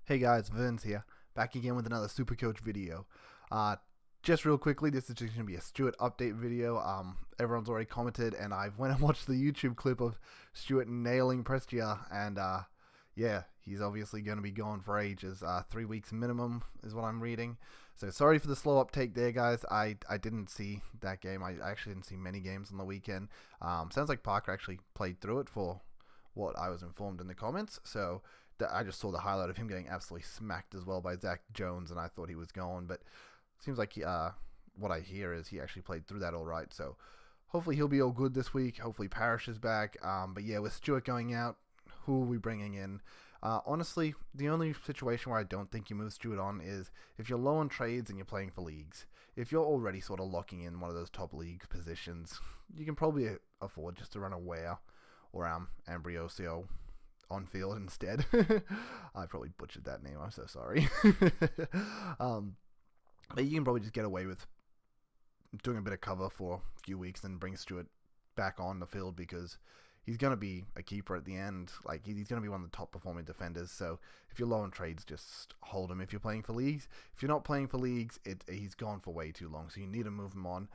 Hey guys, Vince here, back again with another Supercoach video. Uh, just real quickly, this is just going to be a Stewart update video. Everyone's already commented, and I went and watched the YouTube clip of Stewart nailing Prestia, and yeah, he's obviously going to be gone for ages. 3 weeks minimum is what I'm reading. So sorry for the slow uptake there, guys. I didn't see that game. I actually didn't see many games on the weekend. Sounds like Parker actually played through it for what I was informed in the comments. So I just saw the highlight of him getting absolutely smacked as well by Zach Jones, and I thought he was gone. But seems like what I hear is he actually played through that all right. So hopefully he'll be all good this week. Hopefully Parrish is back. But yeah, with Stewart going out, who are we bringing in? Honestly, the only situation where I don't think you move Stewart on is if you're low on trades and you're playing for leagues. If you're already sort of locking in one of those top league positions, you can probably afford just to run a Ware or Ambrosio on field instead. I probably butchered that name. I'm so sorry. But you can probably just get away with doing a bit of cover for a few weeks and bring Stewart back on the field because he's going to be a keeper at the end. Like, he's going to be one of the top performing defenders. So if you're low on trades, just hold him if you're playing for leagues. If you're not playing for leagues, he's gone for way too long. So you need to move him on.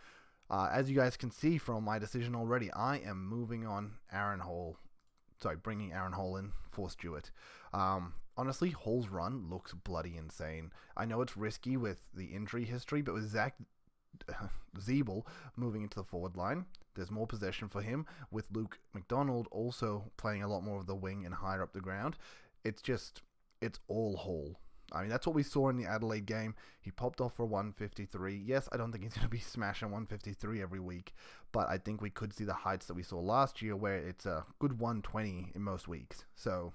As you guys can see from my decision already, I am moving on bringing Aaron Hall in for Stewart. Honestly, Hall's run looks bloody insane. I know it's risky with the injury history, but with Zach Zeeble moving into the forward line, there's more possession for him. With Luke McDonald also playing a lot more of the wing and higher up the ground, it's all Hall. I mean, that's what we saw in the Adelaide game. He popped off for 153. Yes, I don't think he's going to be smashing 153 every week, but I think we could see the heights that we saw last year where it's a good 120 in most weeks. So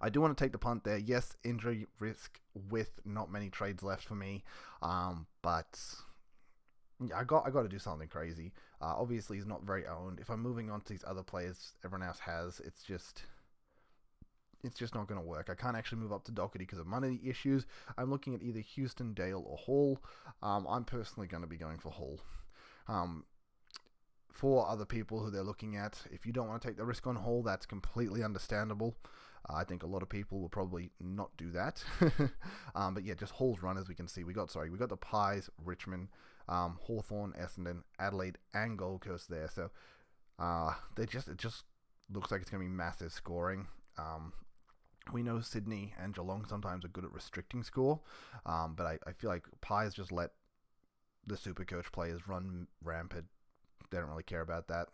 I do want to take the punt there. Yes, injury risk with not many trades left for me, but yeah, I got to do something crazy. Obviously, he's not very owned. If I'm moving on to these other players everyone else has, it's just not going to work. I can't actually move up to Doherty because of money issues. I'm looking at either Houston, Dale, or Hall. I'm personally going to be going for Hall. For other people who they're looking at, if you don't want to take the risk on Hall, that's completely understandable. I think a lot of people will probably not do that. But yeah, just Hall's run, as we can see. We got the Pies, Richmond, Hawthorn, Essendon, Adelaide, and Gold Coast there. So it just looks like it's going to be massive scoring. We know Sydney and Geelong sometimes are good at restricting score, but I feel like Pies just let the Supercoach players run rampant. They don't really care about that.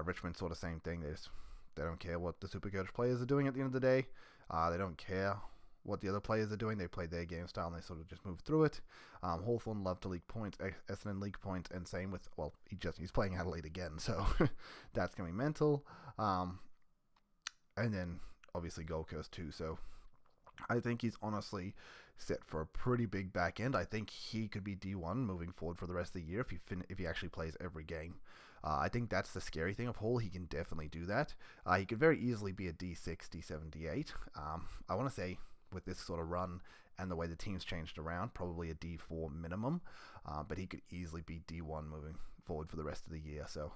Richmond sort of same thing. They don't care what the Supercoach players are doing at the end of the day. They don't care what the other players are doing. They play their game style and they sort of just move through it. Hawthorn love to league points, Essendon league points, and same with, well, he's playing Adelaide again, so that's going to be mental. And then obviously Gold Coast too. So I think he's honestly set for a pretty big back end. I think he could be D1 moving forward for the rest of the year if he actually plays every game. I think that's the scary thing of Hall. He can definitely do that. He could very easily be a D6, D7, D8. I want to say with this sort of run and the way the team's changed around, probably a D4 minimum. But he could easily be D1 moving forward for the rest of the year. So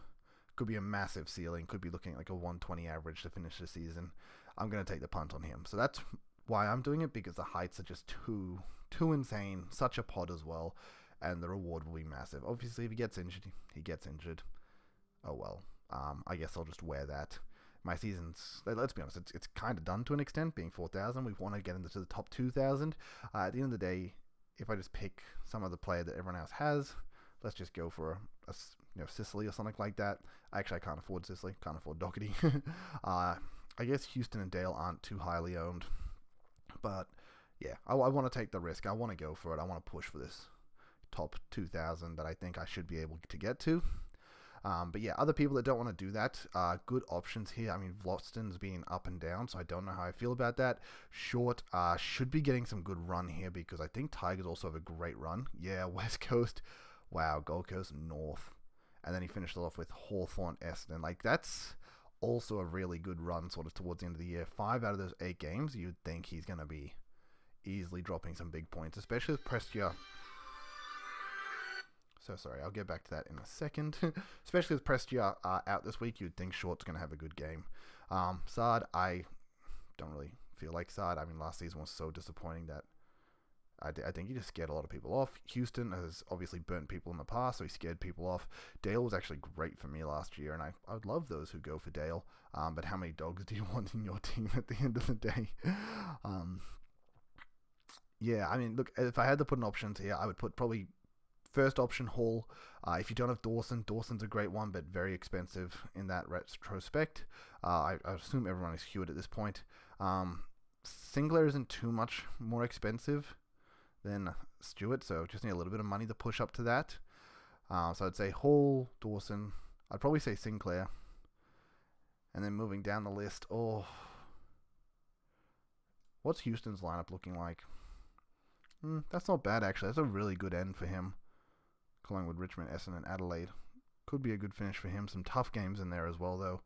could be a massive ceiling. Could be looking at like a 120 average to finish the season. I'm going to take the punt on him. So that's why I'm doing it, because the heights are just too insane. Such a pod as well. And the reward will be massive. Obviously, if he gets injured, he gets injured. Oh well. I guess I'll just wear that. My season's, let's be honest, it's kind of done to an extent, being 4,000. We want to get into the top 2,000. At the end of the day, if I just pick some other player that everyone else has, let's just go for a Sicily or something like that. Actually, I can't afford Sicily. Can't afford Doherty. I guess Houston and Dale aren't too highly owned. But yeah, I want to take the risk. I want to go for it. I want to push for this top 2,000 that I think I should be able to get to. But yeah, other people that don't want to do that, good options here. I mean, Vlosten's being up and down, so I don't know how I feel about that. Short should be getting some good run here because I think Tigers also have a great run. Yeah, West Coast. Wow, Gold Coast, North. And then he finished it off with Hawthorn, Essendon. Like, that's also a really good run sort of towards the end of the year. 5 out of those 8 games, you'd think he's going to be easily dropping some big points, especially with Prestia. So sorry, I'll get back to that in a second. Especially with Prestia out this week, you'd think Short's going to have a good game. Sard, I don't really feel like side. I mean, last season was so disappointing that I think he just scared a lot of people off. Houston has obviously burnt people in the past, so he scared people off. Dale was actually great for me last year, and I would love those who go for Dale. But how many dogs do you want in your team at the end of the day? Yeah, I mean, look, if I had to put an options here, I would put probably first option Hall. If you don't have Dawson, Dawson's a great one, but very expensive in that retrospect. I assume everyone is Stewart at this point. Sinclair isn't too much more expensive than Stewart, so just need a little bit of money to push up to that. So I'd say Hall, Dawson. I'd probably say Sinclair. And then moving down the list, what's Houston's lineup looking like? That's not bad, actually. That's a really good end for him. Collingwood, Richmond, Essendon, and Adelaide. Could be a good finish for him. Some tough games in there as well, though.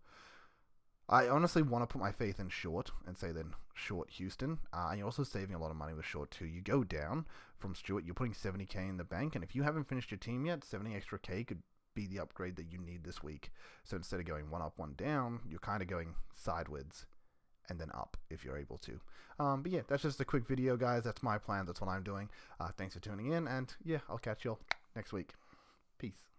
I honestly want to put my faith in Short and say then Short Houston. And you're also saving a lot of money with Short too. You go down from Stewart, you're putting 70k in the bank, and if you haven't finished your team yet, 70 extra K could be the upgrade that you need this week. So instead of going one up, one down, you're kind of going sideways and then up if you're able to. But yeah, that's just a quick video, guys. That's my plan. That's what I'm doing. Thanks for tuning in, and yeah, I'll catch you all next week. Peace.